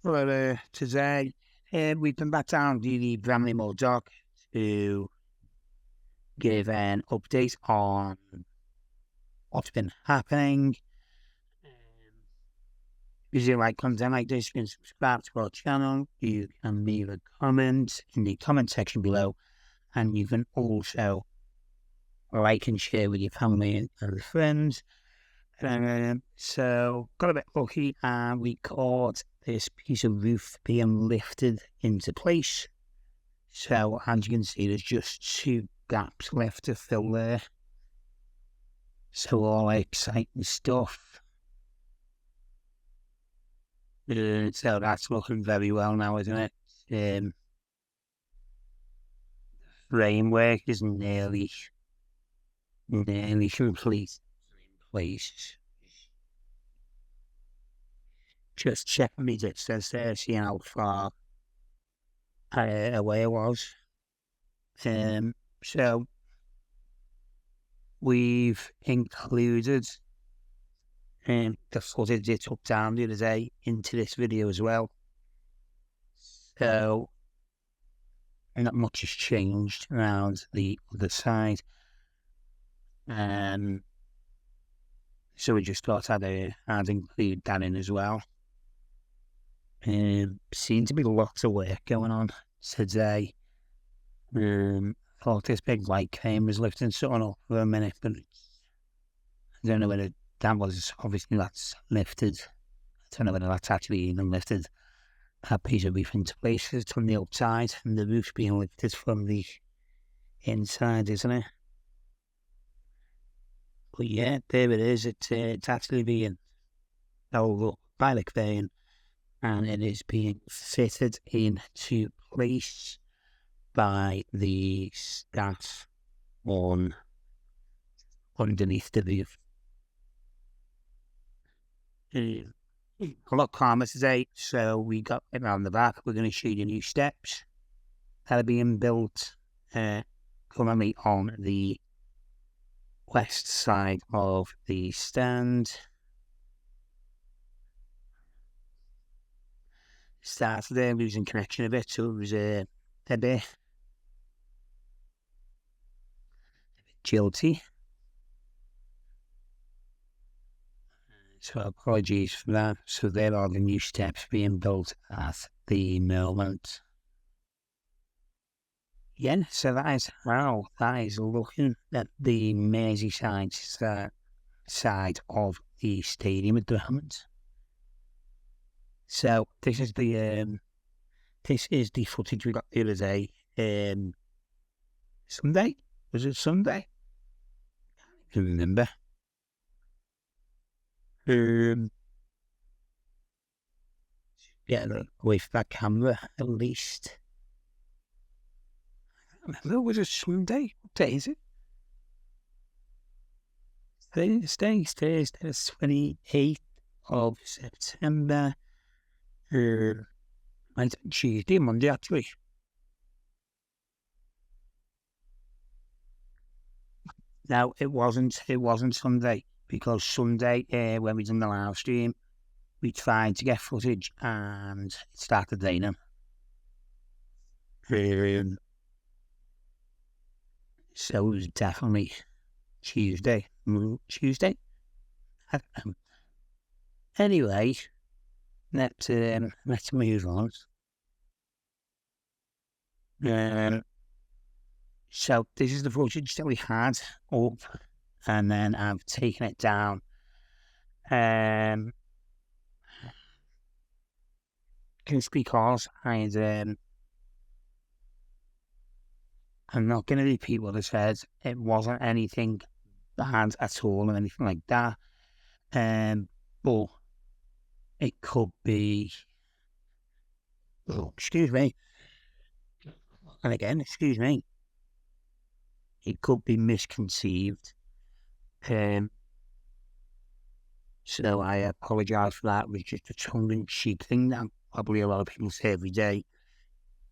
for today. We've been back down to the Bramley-moore dock to give an update on what's been happening. If you like content like this, you can subscribe to our channel. You can leave a comment in the comment section below, and you can also like and share with your family and friends. So got a bit lucky and we caught this piece of roof being lifted into place. So as you can see, there's just 2 gaps left to fill there. So all exciting stuff. So that's looking very well now, isn't it? Framework is nearly complete in place. Just checking me distance there, seeing how far away I was. So we've included the footage it took down the other day into this video as well. So not much has changed around the other side. So we just thought I'd include that in as well. Seemed to be lots of work going on today. Thought this big light crane was lifting something up for a minute, but I don't know whether that was, obviously that's lifted. I don't know whether that's actually even lifted. That piece of roof into place is from the outside, and the roof's being lifted from the inside, isn't it? But yeah, there it is. It's actually being held up by the crane, and it is being fitted into place by the staff underneath the roof. A lot calmer today, so we got it around the back. We're going to show you new steps that are being built currently on the west side of the stand. Started there, losing connection a bit, so it was a bit jilty. So apologies for that. So there are the new steps being built at the moment. Yeah, so that is looking at the Merseyside side of the stadium at the moment. So this is the footage we got the other day. Sunday? Was it Sunday? I can't remember. Yeah, with that camera at least. I don't remember, was it Sunday? What day is it? Thursday, the 28th of September. And Tuesday, Monday actually. No, it wasn't Sunday, because Sunday, when we done the live stream, we tried to get footage and it started raining. So it was definitely Tuesday. I don't know. Anyway, let's move on. So this is the footage that we had up, and then I've taken it down. Just because I'm not going to repeat what I said. It wasn't anything bad at all or anything like that. But it could be. Oh, excuse me. And again, excuse me. It could be misconceived. So I apologise for that. It was just a tongue-in-cheek thing that probably a lot of people say every day.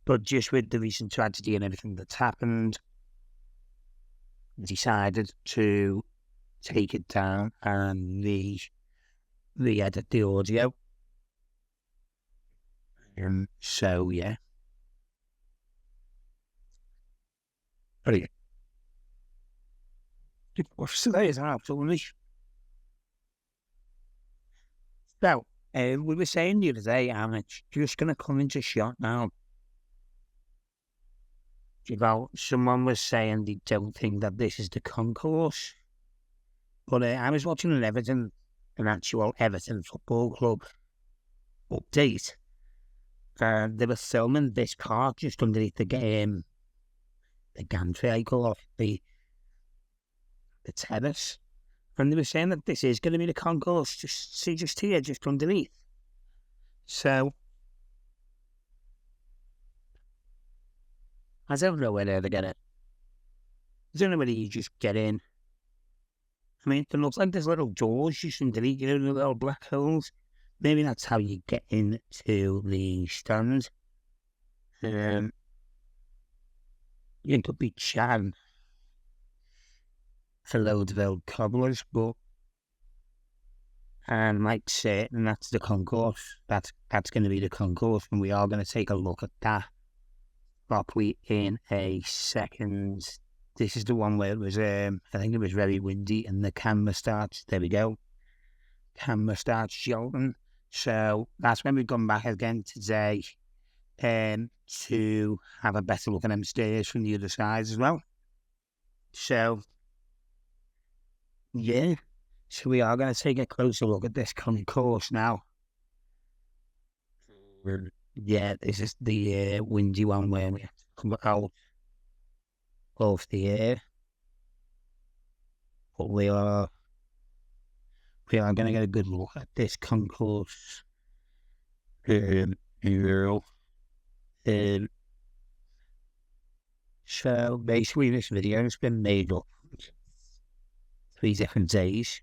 But just with the recent tragedy and everything that's happened, decided to take it down and re-edit the audio. So yeah. Right. What's today's absolutely. So, we were saying the other day, and it's just going to come into shot now. About someone was saying they don't think that this is the concourse, but I was watching an actual Everton football club update. They were filming this part just underneath the gantry, I call it, the terrace. And they were saying that this is going to be the concourse, just here, just underneath. So, I don't know whether they're going to, I don't know whether you just get in. I mean, it looks like there's little doors just underneath, the little black holes. Maybe that's how you get into the stand. You could be chatting for loads of old cobblers, but and like say, and that's the concourse. That's going to be the concourse, and we are going to take a look at that properly in a second. This is the one where it was, I think it was very windy, and the camera starts. There we go. Camera starts shouting. So that's when we've gone back again today, to have a better look at them stairs from the other side as well. So yeah. So we are going to take a closer look at this concourse now. Yeah, this is the windy one where we have to come out of the air. But we are going to get a good look at this concourse. So basically this video has been made up 3 different days.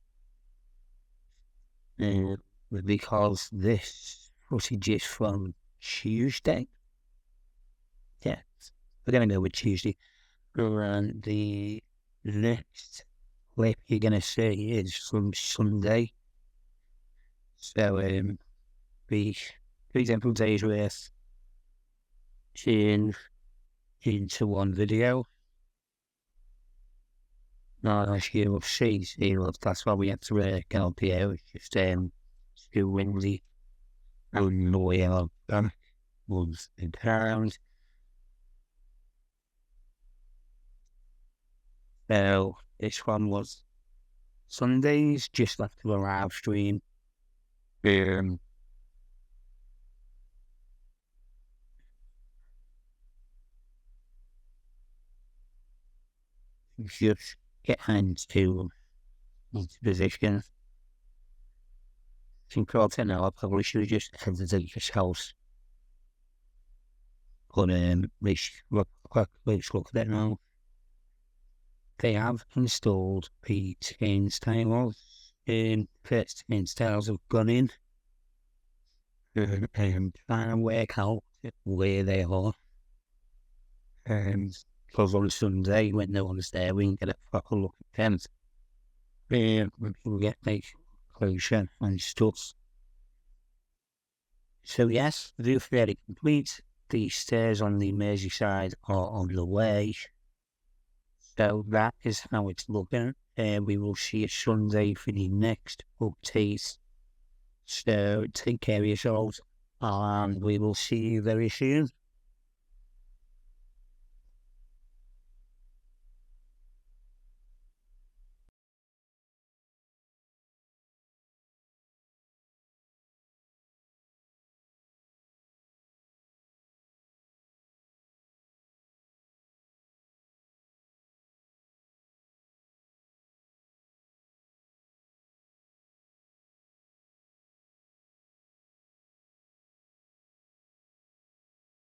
Because this footage is from Tuesday. Yeah, we're going to go with Tuesday. And the next clip you're going to see is from Sunday. So, be 3 different days worth into one video. Now, as you will see, that's why we had to get up here. It's just too windy. And the way our back was around. So this one was Sundays, just after the live stream. Just get into position. I think right now I probably should have just headed to this house. But let's look at it now. They have installed the turnstiles. First turnstiles have gone in. Trying to work out where they are. Because on Sunday, when no one's there, we can get a proper look at them. We can get like closure and stuff. So yes, the roof fairly complete. The stairs on the Merseyside are on the way. So that is how it's looking. We will see you Sunday for the next update. So take care of yourselves, and we will see you very soon.